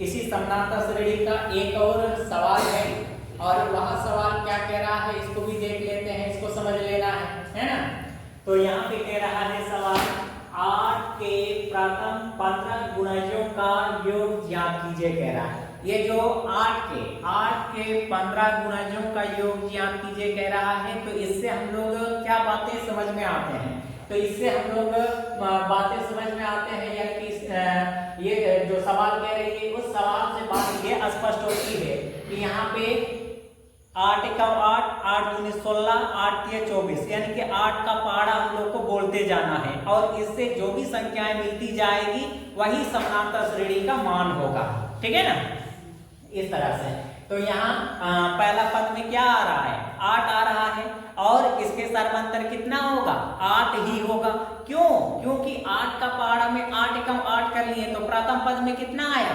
इसी समानांतर श्रेणी का एक और सवाल है, और वह सवाल क्या कह रहा है इसको भी देख लेते हैं, इसको समझ लेना है ना। तो यहाँ पे कह रहा है सवाल 8 के प्रथम 15 गुणजों का योग ज्ञात कीजिए कह रहा है। ये जो 8 के 15 गुणजों का योग ज्ञात कीजिए कह रहा है, तो इससे हम लोग क्या बातें समझ में आते हैं, तो इससे हम लोग बातें समझ में आते हैं, यानी कि ये जो सवाल कह रही है उस सवाल से बात ये स्पष्ट होती है कि यहाँ पे 8 का 8, 8 दूनी 16, 8 तिया 24, यानी कि 8 का पहाड़ा हम लोग को बोलते जाना है, और इससे जो भी संख्याएं मिलती जाएगी वही समानांतर श्रेणी का मान होगा, ठीक है ना, इस तरह से। तो यहाँ पहला पद में क्या आ रहा है, 8 आ रहा है, और इसके सर्वांतर कितना होगा, 8 ही होगा। क्यों? क्योंकि 8 का पहाड़ा में 8 एकम 8 कर लिए, तो प्रथम पद में कितना आया,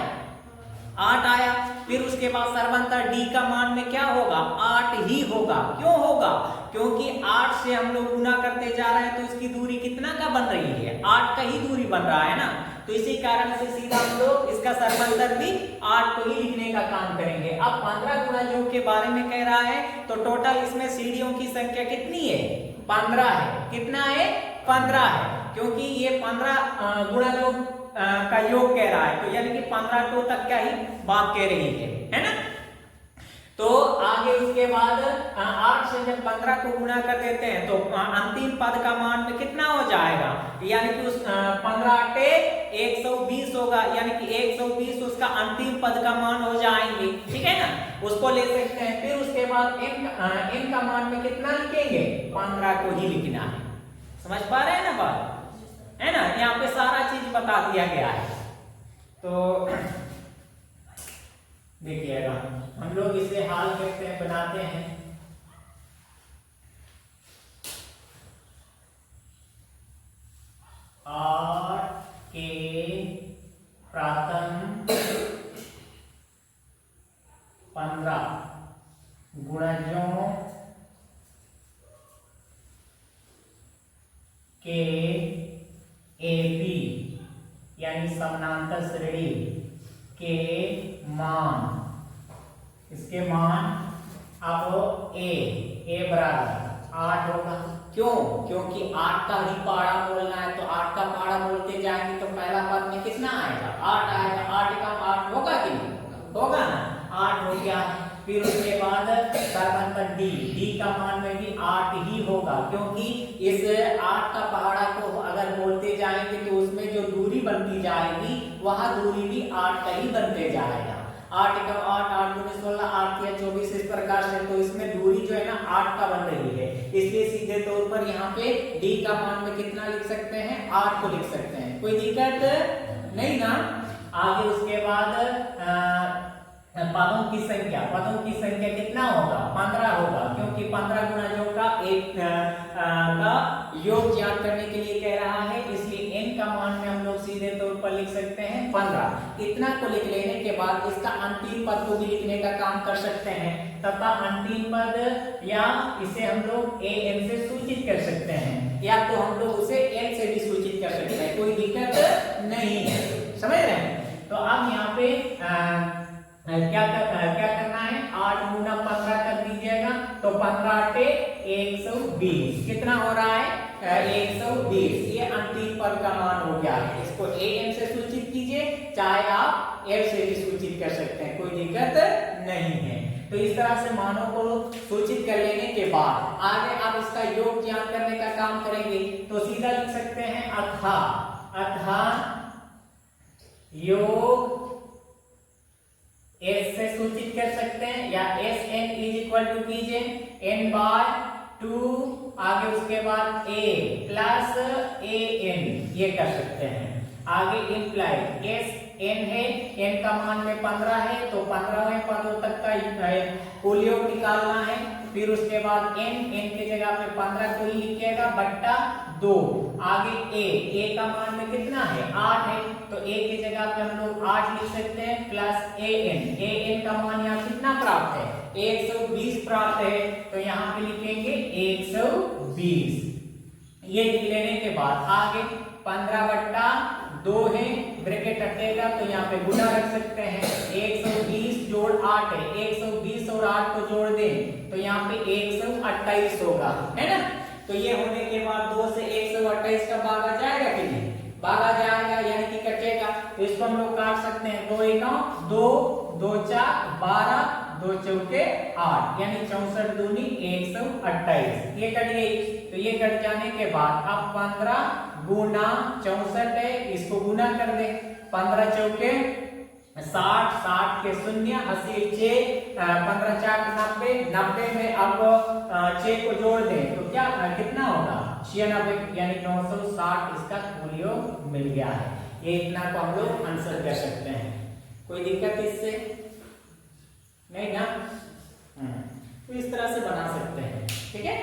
8 आया। फिर उसके बाद सर्वांतर डी का मान में क्या होगा, 8 ही होगा। क्यों होगा? क्योंकि 8 से हम लोग गुना करते जा रहे हैं, तो इसकी दूरी कितना का बन रही है, 8 का ही दूरी बन रहा है ना, तो इसी कारण से सीधा हम लोग इसका सर्वांतर भी 8 को ही लिखने का काम करेंगे। अब 15 गुणजों के बारे में कह रहा है, तो टोटल इसमें सीढ़ियों की संख्या कितनी है, 15 है। कितना है, 15 है, क्योंकि ये 15 गुणजों का योग कह रहा है, तो यानी कि 15 टो तक क्या ही बात कह रही है ना। तो आगे उसके बाद 8 से जब 15 को गुणा कर देते हैं तो अंतिम पद का मान में कितना हो जाएगा, यानी कि उस 15 अट्टे 120 होगा, यानी कि 120 उसका अंतिम पद का मान हो जाएंगे, ठीक है ना, उसको ले सकते हैं। फिर उसके बाद n का मान में कितना लिखेंगे, 15 को ही लिखना है। समझ पा रहे हैं ना बात, है ना, यहाँ पे सारा चीज बता दिया गया है। तो देखिएगा, हम लोग इसे हाल करते हैं, बनाते हैं। 8 के प्रथम 15 गुणजों के एपी यानी समानांतर श्रेणी के मान, इसके मान अब ए बराबर 8 होगा। क्यों? क्योंकि 8 का ही पहाड़ा बोलना है, तो 8 का पहाड़ा बोलते जाएंगे तो पहला पद में कितना आएगा, 8 आएगा। 8 का 8 होगा कि नहीं होगा ना, 8 हो गया। फिर उसके बाद सर्वांतर डी का मान में भी 8 ही होगा, क्योंकि इस 8 का पहाड़ा को अगर बोलते जाएंगे तो उसमें जो दूरी बनती जाएगी वह दूरी भी 8 का ही बनते जाएगा। 8 का 8, 8 दूनी 16, 8 तिया 24, इस प्रकार से। तो इसमें दूरी जो है ना 8 का बन रही है, इसलिए सीधे तौर पर यहाँ पे डी का मान में कितना लिख सकते हैं, 8 को लिख सकते हैं, कोई दिक्कत नहीं ना। आगे उसके बाद पदों की संख्या कितना होगा, 15 होगा, क्योंकि 15 गुणजों का एक का योग ज्ञात करने के लिए कह रहा है, इसलिए n का मान में हम लोग सीधे तौर पर लिख सकते हैं 15। इतना को लिख लेने के बाद इसका अंतिम पद को भी लिखने का काम कर सकते हैं, तथा अंतिम पद या इसे हम लोग an से सूचित कर सकते हैं, या तो हम लोग उसे n से भी सूचित कर सकते हैं, कोई दिक्कत नहीं है। समझ रहे हैं? तो अब यहाँ पे क्या करना है, 8 गुना 15 कर दीजिएगा, तो 15 अट्टे 120, कितना हो रहा है, 120। ये अंतिम पद का मान हो गया है। इसको an से सूचित कीजिए, चाहे आप f से भी सूचित कर सकते हैं, कोई दिक्कत नहीं है। तो इस तरह से मानों को सूचित कर लेने के बाद आगे आप इसका योग ज्ञात करने का काम करेंगे, तो सीधा लिख सकते हैं अतः योग s से सूचित कर सकते हैं, या Sn इज इक्वल टू कीजिए n/2, आगे उसके बाद a प्लस an, ये कर सकते हैं। आगे इंप्लाई Sn है, n का मान में 15 है, तो 15वें पदों तक का कुल योग निकालना है। फिर उसके बाद n के जगह पे 15 को ही लिखिएगा बट्टा 2। आगे a का मान में कितना है, 8 है, तो a की जगह पे हम लोग 8 लिख सकते हैं, प्लस an का मान यहाँ कितना प्राप्त है, 120 प्राप्त है, तो यहाँ पे लिखेंगे 120। ये लिख लेने के बाद आगे 15/2 है, ब्रैकेट हटेगा तो यहाँ पे गुना रख सकते हैं, 120 जोड़ 8 है, 120 और 8 को जोड़ दें तो यहाँ पे 128 होगा, है ना। तो ये होने के बाद 2 से 128 का भागा जाएगा कि नहीं, भागा जाएगा यानी कि कटेगा। तो इसको हम लोग काट सकते हैं, 2 एकम 2, 2 4 12, 2 चौके 8 यानी 64 दूनी 128, ये कट गई। तो ये कट जाने के बाद अब 15 गुना 64 है, इसको गुना कर दे, 15 चौके 60, 60 के शून्य, 80 6, 15 4 90, 90 में अब 6 को जोड़ दें तो क्या कितना होगा 96 यानी 960 इसका कुल मिल गया है। ये इतना को हम लोग आंसर कर सकते हैं, कोई दिक्कत इससे नहीं ना। तो इस तरह से बना सकते हैं, ठीक है।